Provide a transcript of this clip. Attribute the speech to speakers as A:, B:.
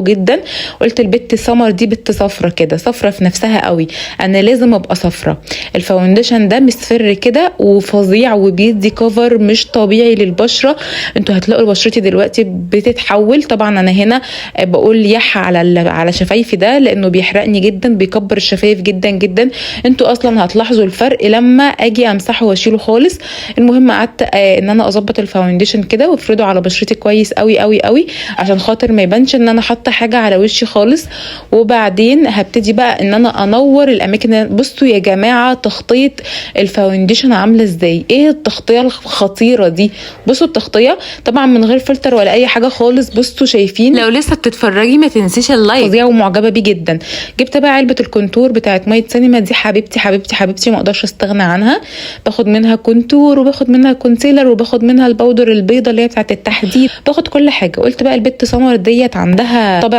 A: جدا. قلت البت سمر دي بنت صفرة كده، صفرة في نفسها قوي، انا لازم ابقى صفرة. الفاونديشن ده مصفر كده وفظيع وبيدي كفر مش طبيعي للبشرة. انتوا هتلاقوا بشرتي دلوقتي بتتحول. طبعا انا هنا بقول يح على شفايفي ده لانه بيحرقني جدا، بيكبر الشفايف جدا جدا. انتوا اصلا هتلاحظوا الفرق لما اجي امسحه واشيله خالص. المهم قعدت ان انا اظبط الفاونديشن كده وافرده على بشرتي كويس قوي قوي قوي عشان خاطر ما يبانش ان انا حاطه حاجه على وشي خالص. وبعدين هبتدي بقى ان انا انور الاماكن. بصوا يا جماعه تغطيه الفاونديشن عامله ازاي، ايه التغطيه الخطيره دي. بصوا التغطيه طبعا من غير فلتر ولا اي حاجه خالص. بصوا شايفين؟
B: لو لسه بتتفرجي ما تنسيش اللايك.
A: فظيعه ومعجبه بيه جدا. جبت بقى علبه الكونتور بتاعت ميه سينما دي، حبيبتي حبيبتي حبيبتي ما اقدرش استغنى عنها. باخد منها كونتور وباخد منها كونسيلر وباخد منها البودر البيضه اللي هي بتاعت التحديد، باخد كل حاجه. قلت بقى البت سمر ديت عندها